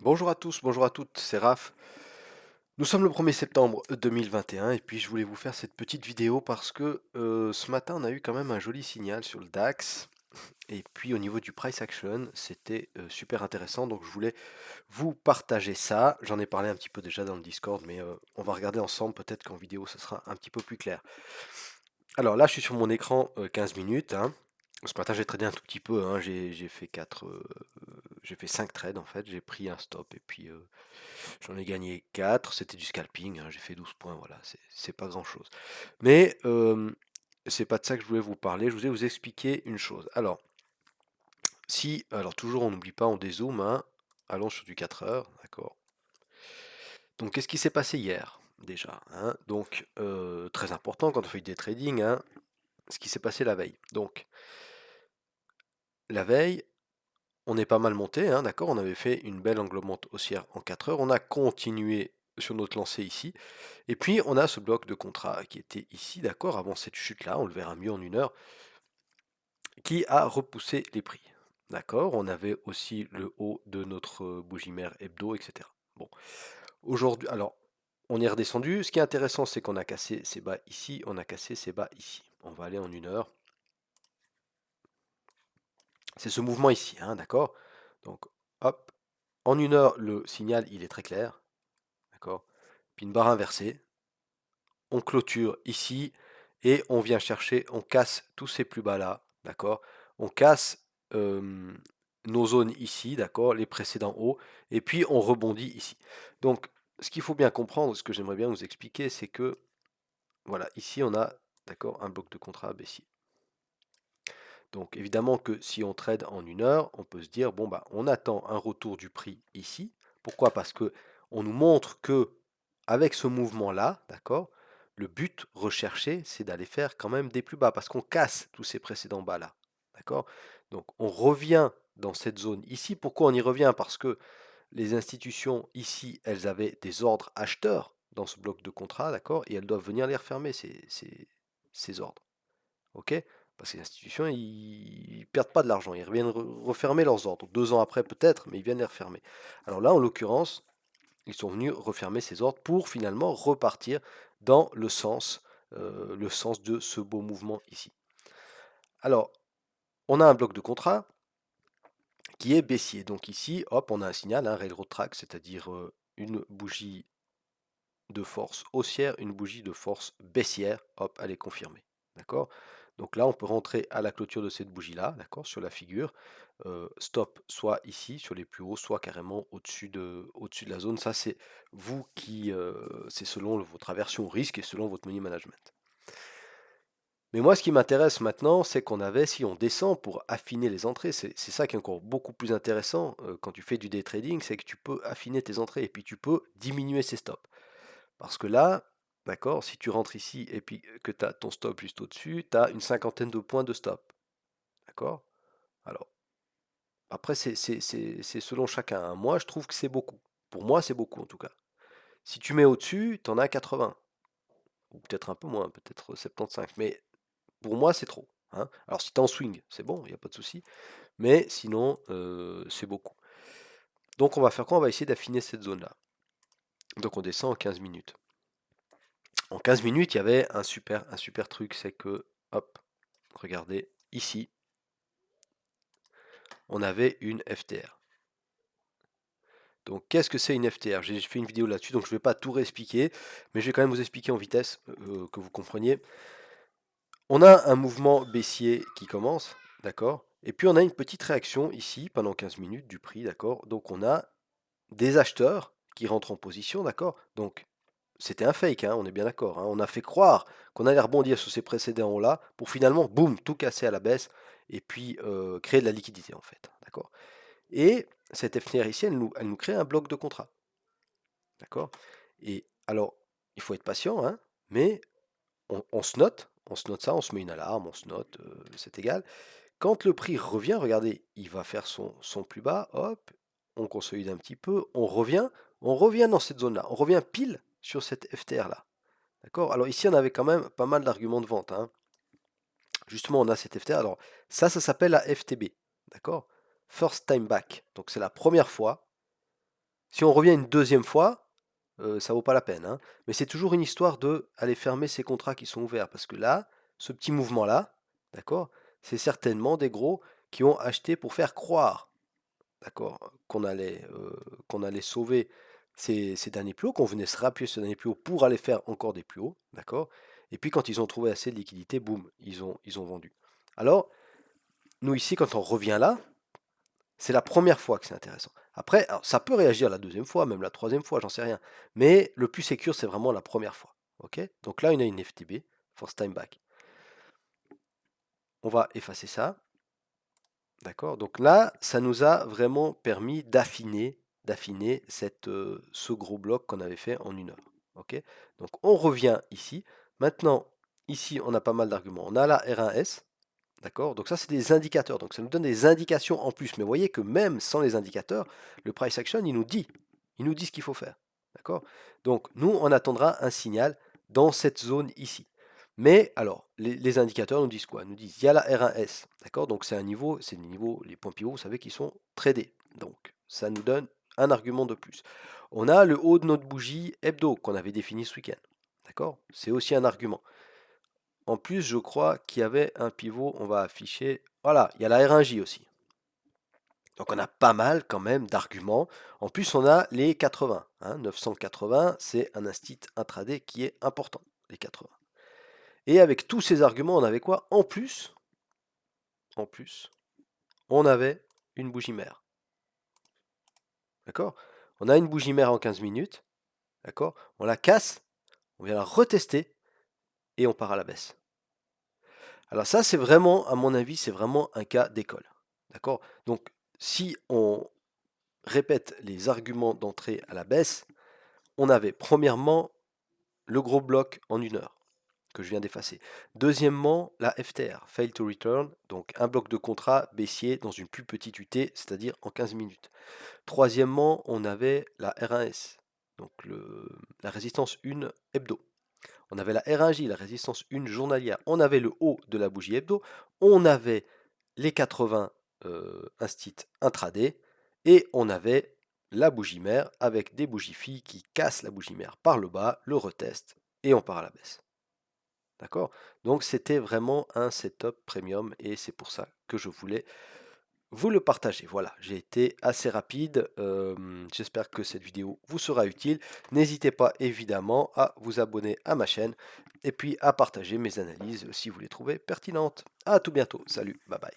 Bonjour à tous, bonjour à toutes, c'est Raph. Nous sommes le 1er septembre 2021 et puis je voulais vous faire cette petite vidéo parce que ce matin on a eu quand même un joli signal sur le DAX et puis au niveau du price action c'était super intéressant, donc je voulais vous partager ça. J'en ai parlé un petit peu déjà dans le Discord, mais on va regarder ensemble, peut-être qu'en vidéo ça sera un petit peu plus clair. Alors là je suis sur mon écran 15 minutes, hein. Ce matin j'ai tradé un tout petit peu, hein. J'ai fait 5 trades en fait, j'ai pris un stop et puis j'en ai gagné 4, c'était du scalping, hein, j'ai fait 12 points, voilà, c'est pas grand-chose. Mais c'est pas de ça que je voulais vous parler, je voulais vous expliquer une chose. Alors toujours on n'oublie pas, on dézoome, hein, allons sur du 4 heures, d'accord. Donc qu'est-ce qui s'est passé hier déjà, hein? Donc très important quand on fait du day trading, hein, ce qui s'est passé la veille. Donc la veille, on est pas mal monté, hein, d'accord, on avait fait une belle englobement haussière en 4 heures, on a continué sur notre lancée ici. Et puis on a ce bloc de contrat qui était ici, d'accord, avant cette chute-là, on le verra mieux en une heure, qui a repoussé les prix. D'accord, on avait aussi le haut de notre bougie mère hebdo, etc. Bon, aujourd'hui, alors, on est redescendu. Ce qui est intéressant, c'est qu'on a cassé ces bas ici, on a cassé ces bas ici. On va aller en une heure. C'est ce mouvement ici, hein, d'accord. Donc, hop, en une heure, le signal, il est très clair, d'accord. Puis une barre inversée, on clôture ici et on vient chercher, on casse tous ces plus bas là, d'accord. On casse nos zones ici, d'accord, les précédents hauts, et puis on rebondit ici. Donc, ce qu'il faut bien comprendre, ce que j'aimerais bien vous expliquer, c'est que, voilà, ici on a, d'accord, un bloc de contrat baissier. Donc, évidemment que si on trade en une heure, on peut se dire, bon, bah, on attend un retour du prix ici. Pourquoi? Parce que on nous montre que, avec ce mouvement-là, d'accord, le but recherché, c'est d'aller faire quand même des plus bas, parce qu'on casse tous ces précédents bas-là. D'accord? Donc, on revient dans cette zone ici. Pourquoi on y revient? Parce que les institutions ici, elles avaient des ordres acheteurs dans ce bloc de contrat, d'accord, et elles doivent venir les refermer, ces ordres. Ok? Parce que les institutions, ils perdent pas de l'argent, ils reviennent refermer leurs ordres. 2 ans après peut-être, mais ils viennent les refermer. Alors là, en l'occurrence, ils sont venus refermer ces ordres pour finalement repartir dans le sens de ce beau mouvement ici. Alors, on a un bloc de contrat qui est baissier. Donc ici, hop, on a un signal, un railroad track, c'est-à-dire une bougie de force haussière, une bougie de force baissière, hop, elle est confirmée. D'accord? Donc là, on peut rentrer à la clôture de cette bougie-là, d'accord, sur la figure. Stop, soit ici, sur les plus hauts, soit carrément au-dessus de la zone. Ça, c'est vous qui, c'est selon votre aversion au risque et selon votre money management. Mais moi, ce qui m'intéresse maintenant, c'est qu'on avait, si on descend pour affiner les entrées, c'est ça qui est encore beaucoup plus intéressant quand tu fais du day trading, c'est que tu peux affiner tes entrées et puis tu peux diminuer ces stops. Parce que là, d'accord, si tu rentres ici et puis que tu as ton stop juste au-dessus, tu as une cinquantaine de points de stop. D'accord? Alors, après, c'est selon chacun, hein. Moi, je trouve que c'est beaucoup. Pour moi, c'est beaucoup en tout cas. Si tu mets au-dessus, tu en as 80. Ou peut-être un peu moins, peut-être 75. Mais pour moi, c'est trop, hein. Alors, si tu es en swing, c'est bon, il n'y a pas de souci. Mais sinon, c'est beaucoup. Donc, on va faire quoi? On va essayer d'affiner cette zone-là. Donc, on descend en 15 minutes. En 15 minutes, il y avait un super truc, c'est que, hop, regardez, ici, on avait une FTR. Donc, qu'est-ce que c'est une FTR? J'ai fait une vidéo là-dessus, donc je ne vais pas tout réexpliquer, mais je vais quand même vous expliquer en vitesse, que vous compreniez. On a un mouvement baissier qui commence, d'accord? Et puis on a une petite réaction ici, pendant 15 minutes, du prix, d'accord? Donc on a des acheteurs qui rentrent en position, d'accord? Donc c'était un fake, hein, on est bien d'accord, hein. On a fait croire qu'on allait rebondir sur ces précédents hauts-là pour finalement, boum, tout casser à la baisse et puis créer de la liquidité en fait, d'accord? Et cette FTR ici, elle nous crée un bloc de contrat, d'accord? Et alors, il faut être patient, hein, mais on se note ça, on se met une alarme, on se note, c'est égal. Quand le prix revient, regardez, il va faire son plus bas, hop, on consolide un petit peu, on revient dans cette zone-là, on revient pile sur cette FTR-là. D'accord? Alors ici, on avait quand même pas mal d'arguments de vente, hein. Justement, on a cette FTR. Alors, ça s'appelle la FTB. D'accord? First time back. Donc, c'est la première fois Si on revient une deuxième fois, ça vaut pas la peine, hein. Mais c'est toujours une histoire de aller fermer ces contrats qui sont ouverts. Parce que là, ce petit mouvement-là, d'accord, c'est certainement des gros qui ont acheté pour faire croire, d'accord, qu'on allait sauver ces derniers plus hauts, qu'on venait se rappuyer sur ces derniers plus hauts pour aller faire encore des plus hauts, d'accord. Et puis quand ils ont trouvé assez de liquidité, boum, ils ont vendu. Alors, nous ici, quand on revient là, c'est la première fois que c'est intéressant. Après, alors, ça peut réagir la deuxième fois, même la troisième fois, j'en sais rien. Mais le plus sécure, c'est vraiment la première fois. Ok. Donc là, on a une FTB, First Time Back. On va effacer ça. D'accord. Donc là, ça nous a vraiment permis d'affiner ce gros bloc qu'on avait fait en une heure. Ok. Donc on revient ici. Maintenant, ici, on a pas mal d'arguments. On a la R1S. D'accord? Donc ça, c'est des indicateurs. Donc ça nous donne des indications en plus. Mais vous voyez que même sans les indicateurs, le price action, il nous dit ce qu'il faut faire. D'accord? Donc nous, on attendra un signal dans cette zone ici. Mais alors, les indicateurs nous disent quoi? Nous disent il y a la R1S. D'accord? Donc c'est un niveau, c'est le niveau, les points pivots, vous savez, qui sont tradés. Donc ça nous donne un argument de plus. On a le haut de notre bougie hebdo qu'on avait défini ce week-end. D'accord? C'est aussi un argument. En plus, je crois qu'il y avait un pivot, on va afficher. Voilà, il y a la R1J aussi. Donc on a pas mal quand même d'arguments. En plus, on a les 80. 980, c'est un instit intraday qui est important, les 80. Et avec tous ces arguments, on avait quoi? En plus, on avait une bougie mère. D'accord? On a une bougie mère en 15 minutes. D'accord? On la casse, on vient la retester et on part à la baisse. Alors ça, c'est vraiment, à mon avis, c'est vraiment un cas d'école. D'accord? Donc, si on répète les arguments d'entrée à la baisse, on avait premièrement le gros bloc en une heure que je viens d'effacer. Deuxièmement, la FTR, Fail to Return, donc un bloc de contrat baissier dans une plus petite UT, c'est-à-dire en 15 minutes. Troisièmement, on avait la R1S, donc la résistance 1 hebdo. On avait la R1J, la résistance 1 journalière. On avait le haut de la bougie hebdo. On avait les 80 instits intraday. Et on avait la bougie mère avec des bougies filles qui cassent la bougie mère par le bas, le retestent et on part à la baisse. D'accord? Donc c'était vraiment un setup premium et c'est pour ça que je voulais vous le partager. Voilà, j'ai été assez rapide. J'espère que cette vidéo vous sera utile. N'hésitez pas évidemment à vous abonner à ma chaîne et puis à partager mes analyses si vous les trouvez pertinentes. À tout bientôt. Salut, bye bye.